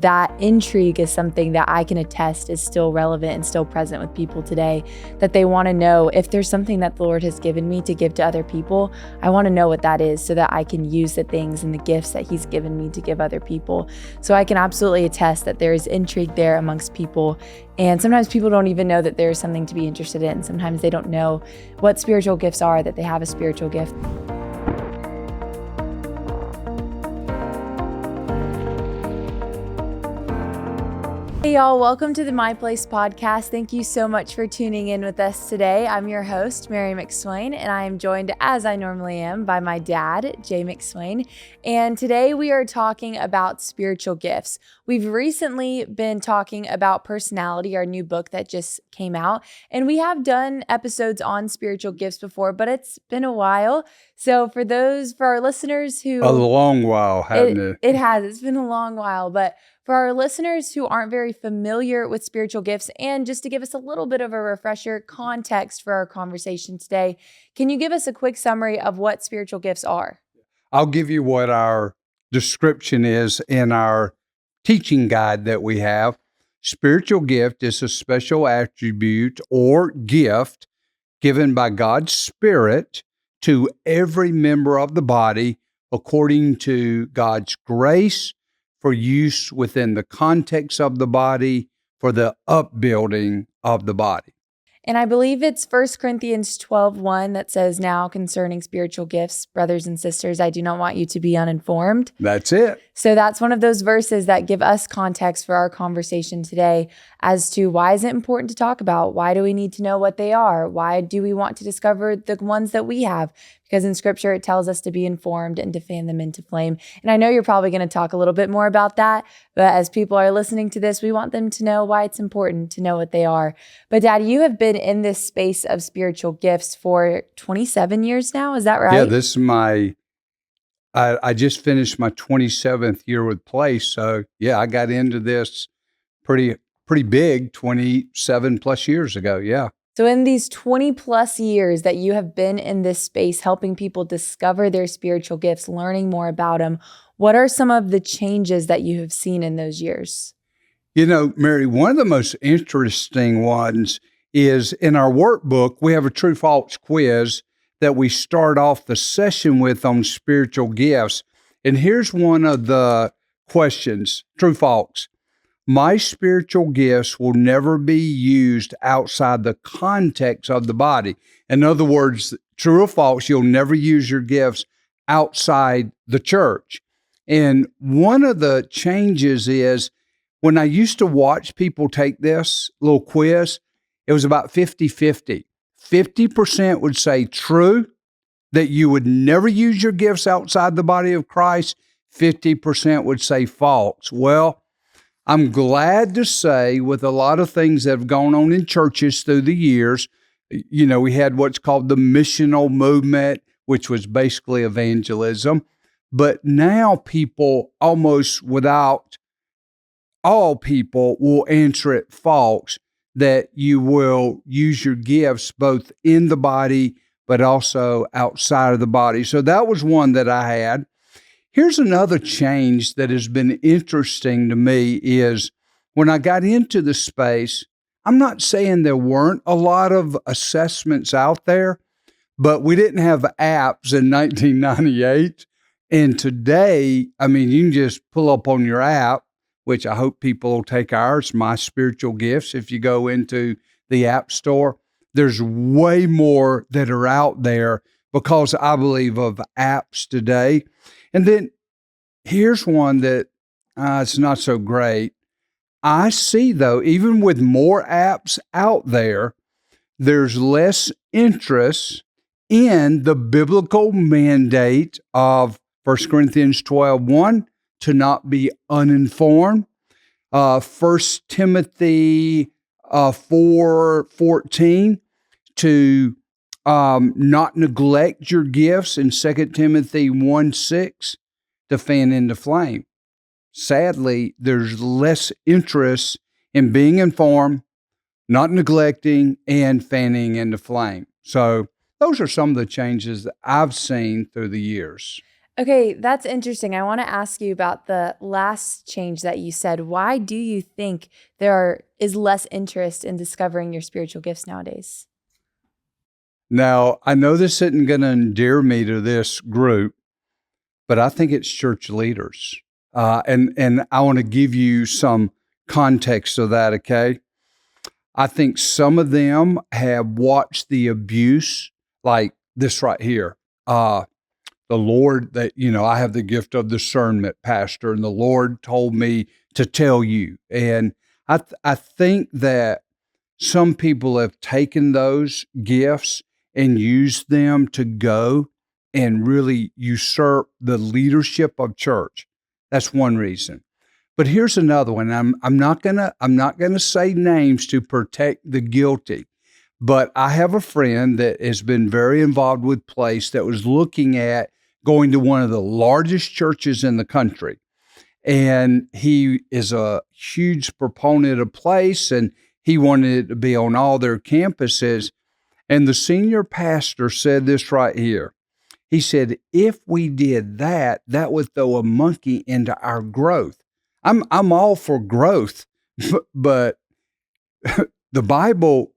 That intrigue is something that I can attest is still relevant and still present with people today, that they want to know if there's something that the Lord has given me to give to other people, I want to know what that is so that I can use the things and the gifts that He's given me to give other people. So I can absolutely attest that there is intrigue there amongst people. And sometimes people don't even know that there's something to be interested in. Sometimes they don't know what spiritual gifts are, that they have a spiritual gift. Hey y'all, welcome to the My Place podcast. Thank you so much for tuning in with us today. I'm your host, Mary McSwain, and I am joined, as I normally am, by my dad, Jay McSwain. And today we are talking about spiritual gifts. We've recently been talking about Personality, our new book that just came out, and we have done episodes on spiritual gifts before, but it's been a while. So for our listeners who... A long while, hasn't it? It has. It's been a long while, but for our listeners who aren't very familiar with spiritual gifts, and just to give us a little bit of a refresher context for our conversation today, can you give us a quick summary of what spiritual gifts are? I'll give you what our description is in our teaching guide that we have. Spiritual gift is a special attribute or gift given by God's Spirit to every member of the body according to God's grace, for use within the context of the body, for the upbuilding of the body. And I believe it's 1 Corinthians 12:1 that says, "Now concerning spiritual gifts, brothers and sisters, I do not want you to be uninformed." That's it. So that's one of those verses that give us context for our conversation today as to why is it important to talk about? Why do we need to know what they are? Why do we want to discover the ones that we have? Because in Scripture, it tells us to be informed and to fan them into flame. And I know you're probably going to talk a little bit more about that, but as people are listening to this, we want them to know why it's important to know what they are. But Dad, you have been in this space of spiritual gifts for 27 years now, is that right? Yeah, this is I just finished my 27th year with Place. So yeah, I got into this pretty big 27 plus years ago. Yeah. So in these 20 plus years that you have been in this space, helping people discover their spiritual gifts, learning more about them, what are some of the changes that you have seen in those years? You know, Mary, one of the most interesting ones is in our workbook, we have a true-false quiz that we start off the session with on spiritual gifts. And here's one of the questions, true-false. My spiritual gifts will never be used outside the context of the body. In other words, true or false, you'll never use your gifts outside the church. And one of the changes is when I used to watch people take this little quiz, it was about 50-50. 50% would say true, that you would never use your gifts outside the body of Christ. 50% would say false. Well, I'm glad to say with a lot of things that have gone on in churches through the years, you know, we had what's called the missional movement, which was basically evangelism. But now people almost without all people will answer it false, that you will use your gifts both in the body, but also outside of the body. So that was one that I had. Here's another change that has been interesting to me is when I got into the space, I'm not saying there weren't a lot of assessments out there, but we didn't have apps in 1998. And today, I mean, you can just pull up on your app, which I hope people will take ours, My Spiritual Gifts. If you go into the App Store, there's way more that are out there because I believe of apps today. And then here's one that it's not so great. I see, though, even with more apps out there, there's less interest in the biblical mandate of 1 Corinthians 12:1 to not be uninformed. 1 Timothy 4:14 to not neglect your gifts, in 2 Timothy 1:6 to fan into flame. Sadly, there's less interest in being informed, not neglecting, and fanning into flame. So those are some of the changes that I've seen through the years. Okay, that's interesting. I want to ask you about the last change that you said. Why do you think is less interest in discovering your spiritual gifts nowadays? Now, I know this isn't going to endear me to this group, but I think it's church leaders. And I want to give you some context of that, okay? I think some of them have watched the abuse, like this right here. The Lord, I have the gift of discernment, Pastor, and the Lord told me to tell you. And I think that some people have taken those gifts and used them to go and really usurp the leadership of church. That's one reason. But here's another one. I'm not gonna say names to protect the guilty, but I have a friend that has been very involved with Place that was looking at going to one of the largest churches in the country. And he is a huge proponent of Place, and he wanted it to be on all their campuses. And the senior pastor said this right here. He said, if we did that, that would throw a monkey into our growth. I'm all for growth, but the Bible,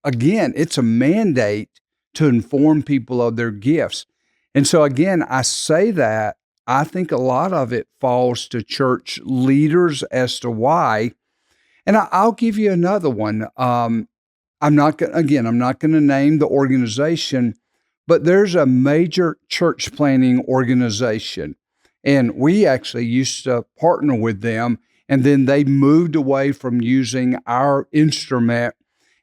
again, it's a mandate to inform people of their gifts. And so again, I say that I think a lot of it falls to church leaders as to why. And I'll give you another one. I'm not going to name the organization, but there's a major church planning organization. And we actually used to partner with them. And then they moved away from using our instrument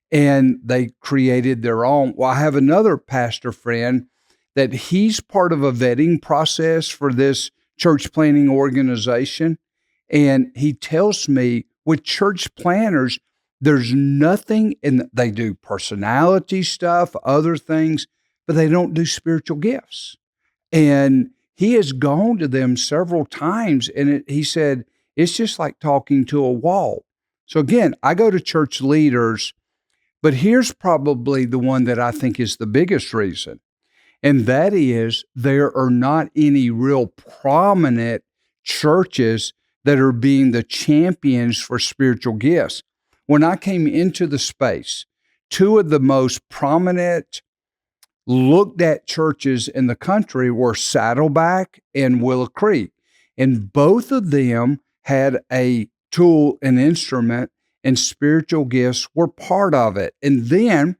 and they created their own. Well, I have another pastor friend that he's part of a vetting process for this church planning organization. And he tells me with church planners, there's nothing they do personality stuff, other things, but they don't do spiritual gifts. And he has gone to them several times, and he said, it's just like talking to a wall. So again, I go to church leaders, but here's probably the one that I think is the biggest reason. And that is there are not any real prominent churches that are being the champions for spiritual gifts. When I came into the space, two of the most prominent looked at churches in the country were Saddleback and Willow Creek. And both of them had a tool, an instrument, and spiritual gifts were part of it. And then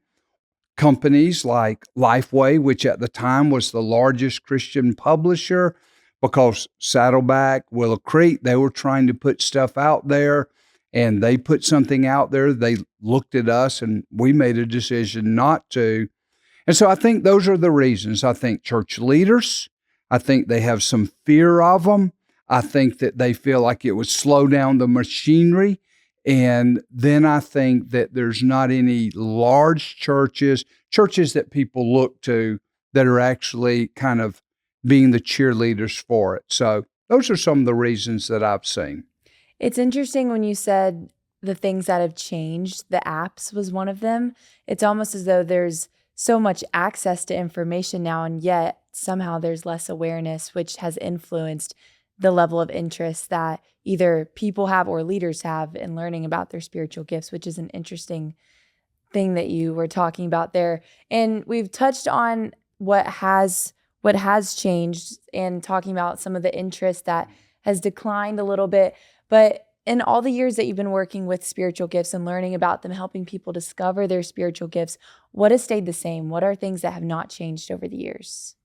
companies like Lifeway, which at the time was the largest Christian publisher, because Saddleback, Willow Creek, they were trying to put stuff out there, and they put something out there. They looked at us, and we made a decision not to. And so I think those are the reasons. I think church leaders, I think they have some fear of them. I think that they feel like it would slow down the machinery. And then I think that there's not any large churches that people look to that are actually kind of being the cheerleaders for it. So those are some of the reasons that I've seen. It's interesting when you said the things that have changed, the apps was one of them. It's almost as though there's so much access to information now, and yet somehow there's less awareness, which has influenced the level of interest that either people have or leaders have in learning about their spiritual gifts, which is an interesting thing that you were talking about there. And we've touched on what has changed and talking about some of the interest that has declined a little bit. But in all the years that you've been working with spiritual gifts and learning about them, helping people discover their spiritual gifts, what has stayed the same? What are things that have not changed over the years?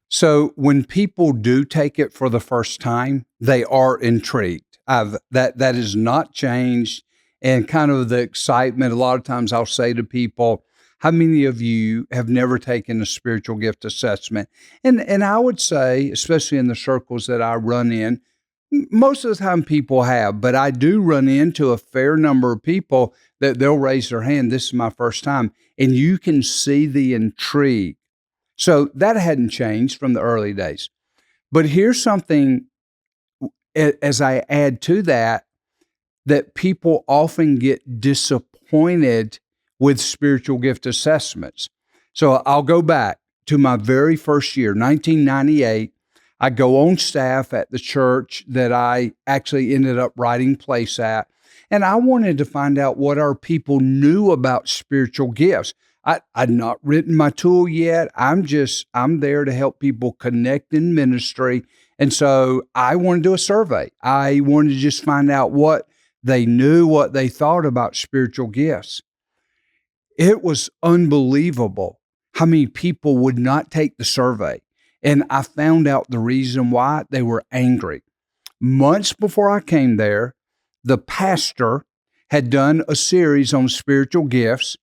So when people do take it for the first time, they are intrigued. That has not changed. And kind of the excitement, a lot of times I'll say to people, how many of you have never taken a spiritual gift assessment? And I would say, especially in the circles that I run in, most of the time people have, but I do run into a fair number of people that they'll raise their hand, this is my first time, and you can see the intrigue. So that hadn't changed from the early days. But here's something, as I add to that people often get disappointed with spiritual gift assessments. So I'll go back to my very first year, 1998. I go on staff at the church that I actually ended up writing plays at. And I wanted to find out what our people knew about spiritual gifts. I'd not written my tool yet. I'm there to help people connect in ministry. And so I wanted to do a survey. I wanted to just find out what they knew, what they thought about spiritual gifts. It was unbelievable how many people would not take the survey. And I found out the reason why. They were angry. Months before I came there, the pastor had done a series on spiritual gifts.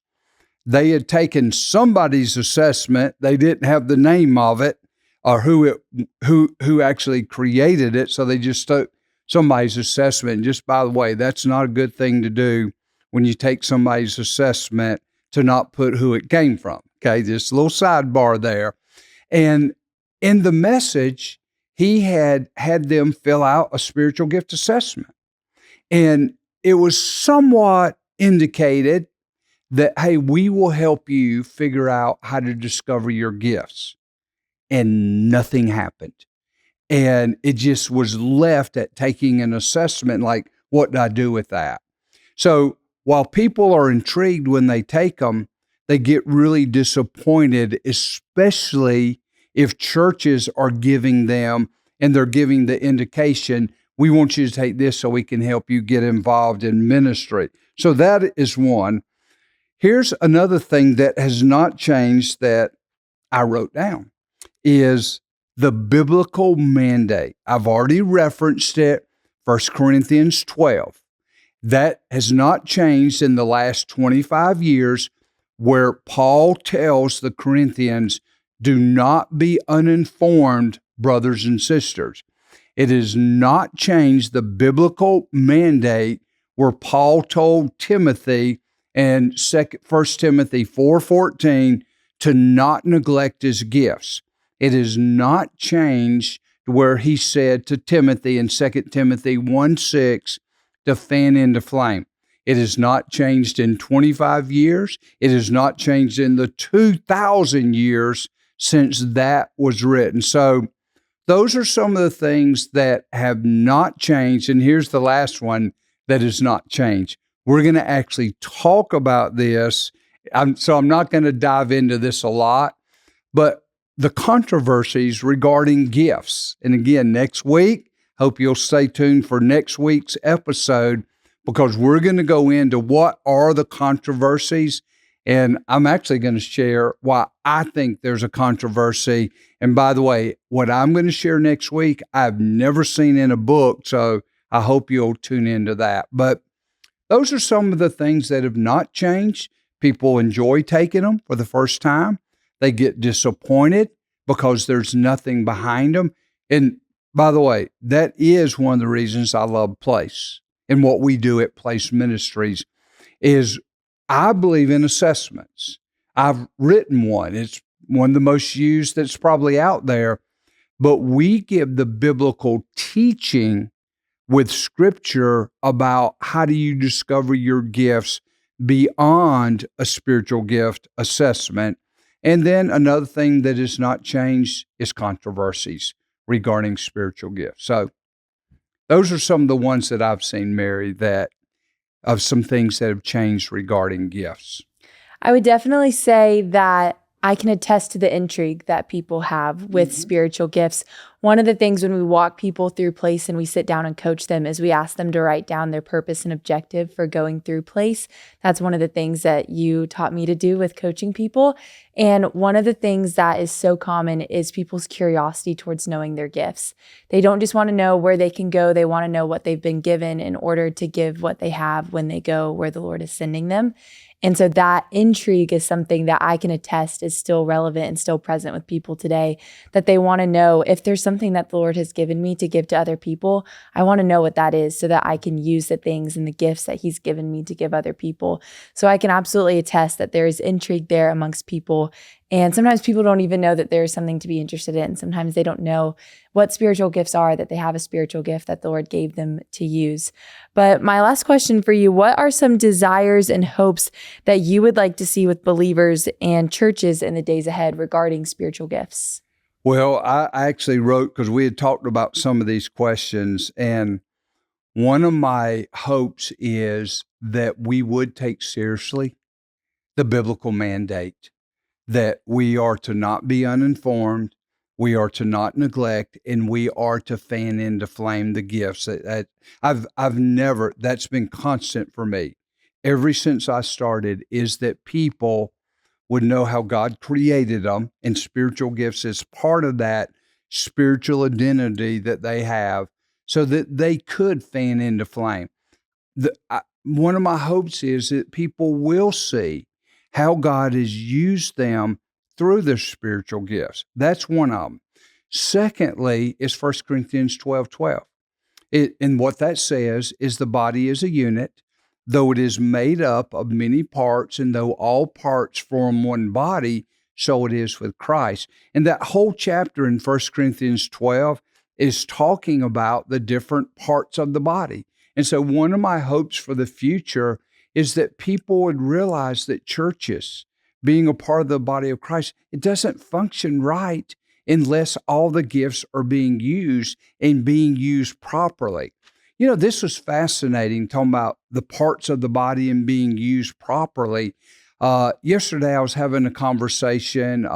They had taken somebody's assessment. They didn't have the name of it or who actually created it. So they just took somebody's assessment. And just by the way, that's not a good thing to do when you take somebody's assessment, to not put who it came from. Okay, just a little sidebar there. And in the message, he had them fill out a spiritual gift assessment. And it was somewhat indicated that, hey, we will help you figure out how to discover your gifts. And nothing happened. And it just was left at taking an assessment like, what do I do with that? So while people are intrigued when they take them, they get really disappointed, especially if churches are giving them and they're giving the indication, we want you to take this so we can help you get involved in ministry. So that is one. Here's another thing that has not changed that I wrote down is the biblical mandate. I've already referenced it, 1 Corinthians 12. That has not changed in the last 25 years, where Paul tells the Corinthians, do not be uninformed, brothers and sisters. It has not changed the biblical mandate where Paul told Timothy in 1 Timothy 4:14 to not neglect his gifts. It has not changed where he said to Timothy in 2 Timothy 1:6 to fan into flame. It has not changed in 25 years. It has not changed in the 2,000 years since that was written. So those are some of the things that have not changed. And here's the last one that has not changed. We're going to actually talk about this. So I'm not going to dive into this a lot, but the controversies regarding gifts. And again, next week, hope you'll stay tuned for next week's episode, because we're going to go into what are the controversies. And I'm actually going to share why I think there's a controversy. And by the way, what I'm going to share next week, I've never seen in a book. So I hope you'll tune into that. But those are some of the things that have not changed. People enjoy taking them for the first time. They get disappointed because there's nothing behind them. And by the way, that is one of the reasons I love Place. And what we do at Place Ministries is I believe in assessments. I've written one. It's one of the most used that's probably out there. But we give the biblical teaching with Scripture about how do you discover your gifts beyond a spiritual gift assessment. And then another thing that has not changed is controversies regarding spiritual gifts. So those are some of the ones that I've seen, Mary, that of some things that have changed regarding gifts. I would definitely say that I can attest to the intrigue that people have with spiritual gifts. One of the things when we walk people through Place and we sit down and coach them is we ask them to write down their purpose and objective for going through Place. That's one of the things that you taught me to do with coaching people. And one of the things that is so common is people's curiosity towards knowing their gifts. They don't just want to know where they can go. They want to know what they've been given in order to give what they have when they go where the Lord is sending them. And so that intrigue is something that I can attest is still relevant and still present with people today, that they want to know if there's something that the Lord has given me to give to other people, I want to know what that is so that I can use the things and the gifts that He's given me to give other people. So I can absolutely attest that there is intrigue there amongst people. And sometimes people don't even know that there's something to be interested in. Sometimes they don't know what spiritual gifts are, that they have a spiritual gift that the Lord gave them to use. But my last question for you, what are some desires and hopes that you would like to see with believers and churches in the days ahead regarding spiritual gifts? Well, I actually wrote because we had talked about some of these questions, and one of my hopes is that we would take seriously the biblical mandate that we are to not be uninformed, we are to not neglect, and we are to fan into flame the gifts. I've never, that's been constant for me ever since I started, is that people would know how God created them, and spiritual gifts is part of that spiritual identity that they have, so that they could fan into flame. One of my hopes is that people will see how God has used them through their spiritual gifts. That's one of them. Secondly, is 1 Corinthians 12:12. And what that says is the body is a unit, though it is made up of many parts, and though all parts form one body, so it is with Christ. And that whole chapter in 1 Corinthians 12 is talking about the different parts of the body. And so one of my hopes for the future is that people would realize that churches, being a part of the body of Christ, it doesn't function right unless all the gifts are being used and being used properly. You know, this was fascinating, talking about the parts of the body and being used properly. Yesterday, I was having a conversation.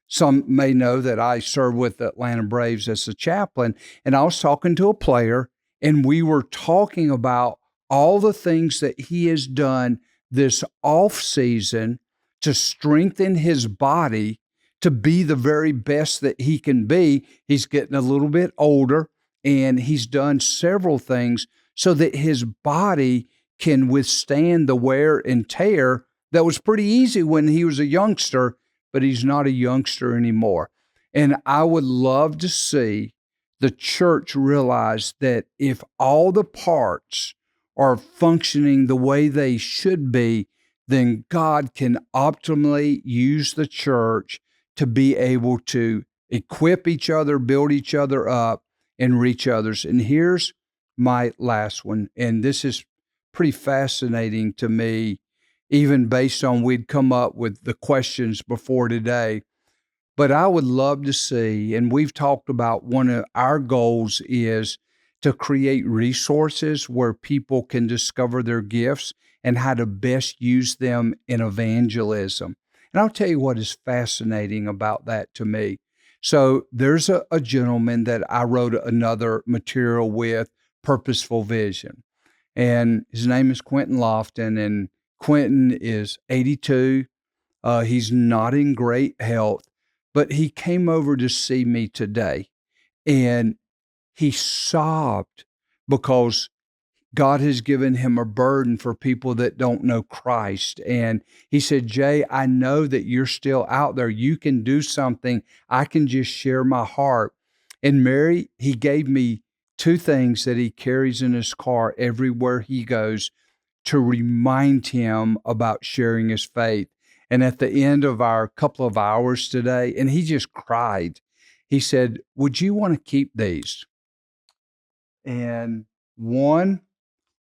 Some may know that I serve with the Atlanta Braves as a chaplain, and I was talking to a player, and we were talking about all the things that he has done this off season to strengthen his body to be the very best that he can be. He's getting a little bit older, and he's done several things so that his body can withstand the wear and tear that was pretty easy when he was a youngster, but he's not a youngster anymore. And I would love to see the church realize that if all the parts are functioning the way they should be, then God can optimally use the church to be able to equip each other, build each other up, and reach others. And here's my last one, and this is pretty fascinating to me, even based on we'd come up with the questions before today. But I would love to see, and we've talked about one of our goals is to create resources where people can discover their gifts and how to best use them in evangelism. And I'll tell you what is fascinating about that to me. So there's a gentleman that I wrote another material with, Purposeful Vision. And his name is Quentin Lofton, and Quentin is 82. He's not in great health, but he came over to see me today, and he sobbed because God has given him a burden for people that don't know Christ. And he said, Jay, I know that you're still out there. You can do something. I can just share my heart. And Mary, he gave me two things that he carries in his car everywhere he goes to remind him about sharing his faith. And at the end of our couple of hours today, and he just cried, he said, would you want to keep these? And one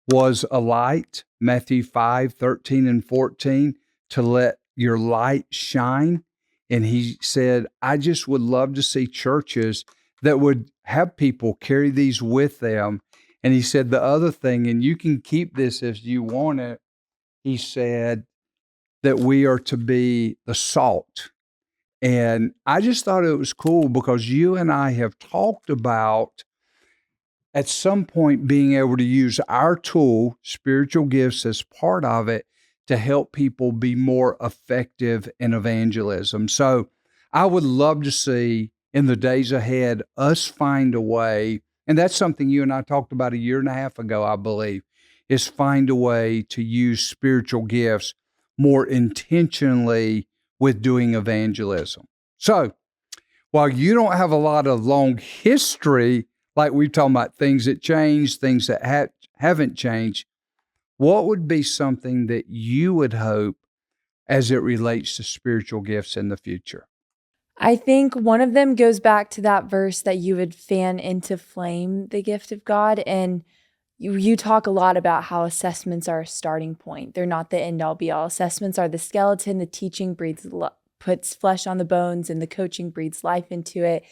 was a light, Matthew 5:13-14, to let your light shine. And he said, I just would love to see churches that would have people carry these with them. And he said the other thing, and you can keep this if you want it, he said that we are to be the salt. And I just thought it was cool because you and I have talked about at some point being able to use our tool, spiritual gifts, as part of it to help people be more effective in evangelism. So I would love to see in the days ahead us find a way, and that's something you and I talked about a year and a half ago, I believe, is find a way to use spiritual gifts more intentionally with doing evangelism. So while you don't have a lot of long history, like we're talking about things that change, things that haven't changed, what would be something that you would hope as it relates to spiritual gifts in the future? I think one of them goes back to that verse that you would fan into flame the gift of God. And you talk a lot about how assessments are a starting point. They're not the end all be all. Assessments are the skeleton, the teaching breeds puts flesh on the bones, and the coaching breathes life into it.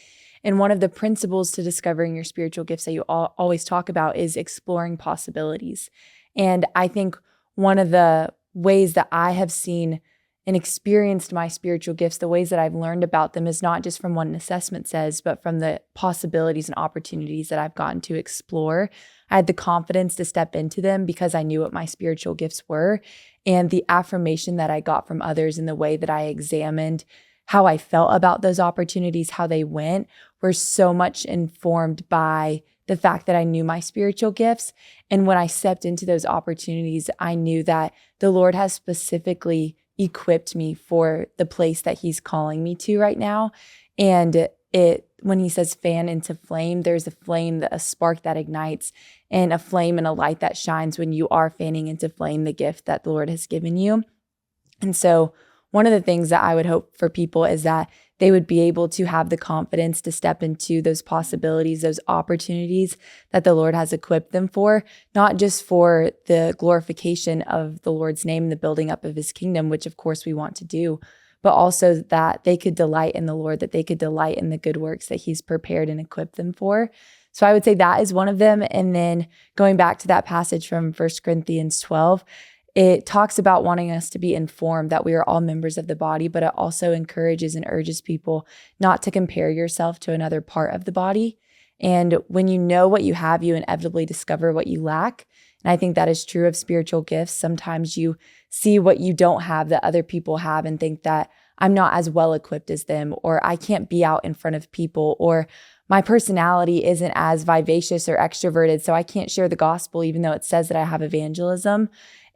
And one of the principles to discovering your spiritual gifts that you always talk about is exploring possibilities. And I think one of the ways that I have seen and experienced my spiritual gifts, the ways that I've learned about them, is not just from what an assessment says, but from the possibilities and opportunities that I've gotten to explore. I had the confidence to step into them because I knew what my spiritual gifts were. And the affirmation that I got from others in the way that I examined how I felt about those opportunities, how they went, were so much informed by the fact that I knew my spiritual gifts. And when I stepped into those opportunities, I knew that the Lord has specifically equipped me for the place that he's calling me to right now. And when he says fan into flame, there's a flame, a spark that ignites, and a flame and a light that shines when you are fanning into flame the gift that the Lord has given you. And so one of the things that I would hope for people is that they would be able to have the confidence to step into those possibilities, those opportunities that the Lord has equipped them for, not just for the glorification of the Lord's name and the building up of his kingdom, which of course we want to do, but also that they could delight in the Lord, that they could delight in the good works that he's prepared and equipped them for. So I would say that is one of them. And then going back to that passage from 1 Corinthians 12, it talks about wanting us to be informed that we are all members of the body, but it also encourages and urges people not to compare yourself to another part of the body. And when you know what you have, you inevitably discover what you lack. And I think that is true of spiritual gifts. Sometimes you see what you don't have that other people have and think that I'm not as well equipped as them, or I can't be out in front of people, or my personality isn't as vivacious or extroverted, so I can't share the gospel even though it says that I have evangelism.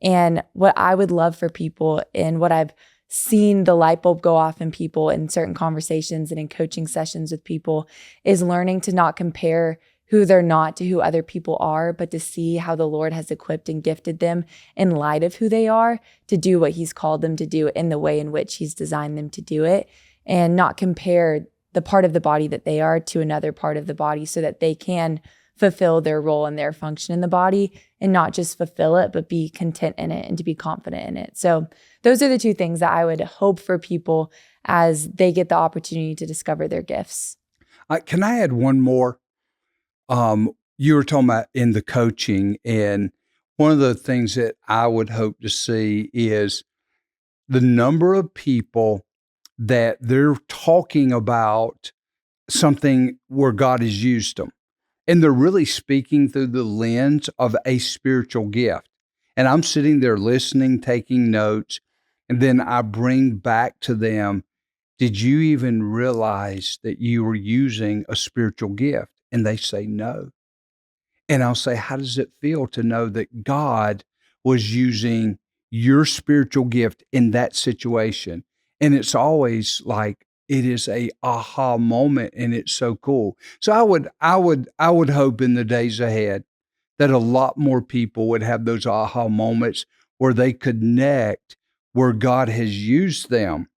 And what I would love for people, and what I've seen the light bulb go off in people in certain conversations and in coaching sessions with people, is learning to not compare who they're not to who other people are, but to see how the Lord has equipped and gifted them in light of who they are to do what he's called them to do in the way in which he's designed them to do it, and not compare the part of the body that they are to another part of the body so that they can fulfill their role and their function in the body, and not just fulfill it, but be content in it and to be confident in it. So those are the two things that I would hope for people as they get the opportunity to discover their gifts. Can I add one more? You were talking about in the coaching, and one of the things that I would hope to see is the number of people that they're talking about something where God has used them. And they're really speaking through the lens of a spiritual gift. And I'm sitting there listening, taking notes, and then I bring back to them, did you even realize that you were using a spiritual gift? And they say no. And I'll say, how does it feel to know that God was using your spiritual gift in that situation? And it's always like, it is a aha moment, and it's so cool. So I would hope in the days ahead that a lot more people would have those aha moments where they connect where God has used them,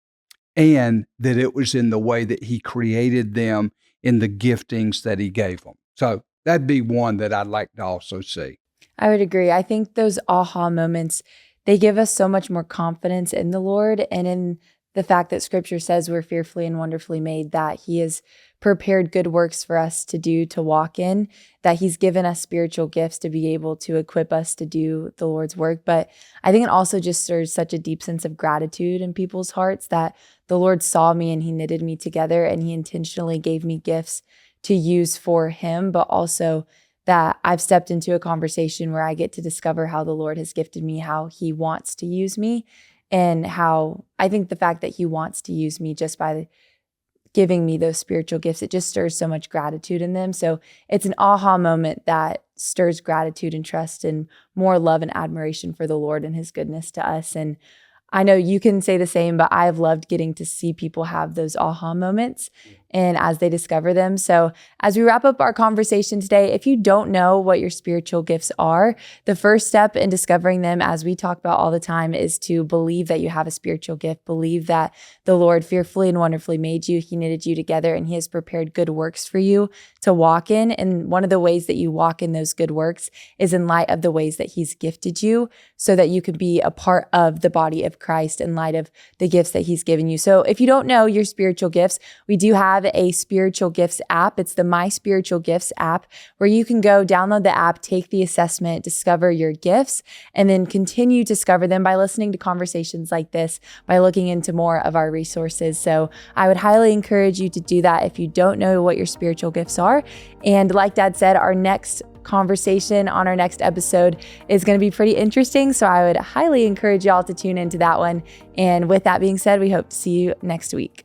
and that it was in the way that he created them in the giftings that he gave them. So that'd be one that I'd like to also see. I would agree. I think those aha moments, they give us so much more confidence in the Lord and in the fact that scripture says we're fearfully and wonderfully made, that he has prepared good works for us to do, to walk in, that he's given us spiritual gifts to be able to equip us to do the Lord's work. But I think it also just stirs such a deep sense of gratitude in people's hearts that the Lord saw me and he knitted me together and he intentionally gave me gifts to use for him, but also that I've stepped into a conversation where I get to discover how the Lord has gifted me, how he wants to use me. And how I think the fact that he wants to use me just by giving me those spiritual gifts, it just stirs so much gratitude in them. So it's an aha moment that stirs gratitude and trust and more love and admiration for the Lord and his goodness to us. And I know you can say the same, but I've loved getting to see people have those aha moments and as they discover them. So as we wrap up our conversation today, if you don't know what your spiritual gifts are, the first step in discovering them, as we talk about all the time, is to believe that you have a spiritual gift. Believe that the Lord fearfully and wonderfully made you. He knitted you together and He has prepared good works for you to walk in. And one of the ways that you walk in those good works is in light of the ways that He's gifted you, so that you can be a part of the body of Christ in light of the gifts that He's given you. So if you don't know your spiritual gifts, we do have a spiritual gifts app. It's the My Spiritual Gifts app, where you can go download the app, take the assessment, discover your gifts, and then continue to discover them by listening to conversations like this, by looking into more of our resources. So I would highly encourage you to do that if you don't know what your spiritual gifts are. And like Dad said, our next conversation on our next episode is going to be pretty interesting. So I would highly encourage y'all to tune into that one. And with that being said, we hope to see you next week.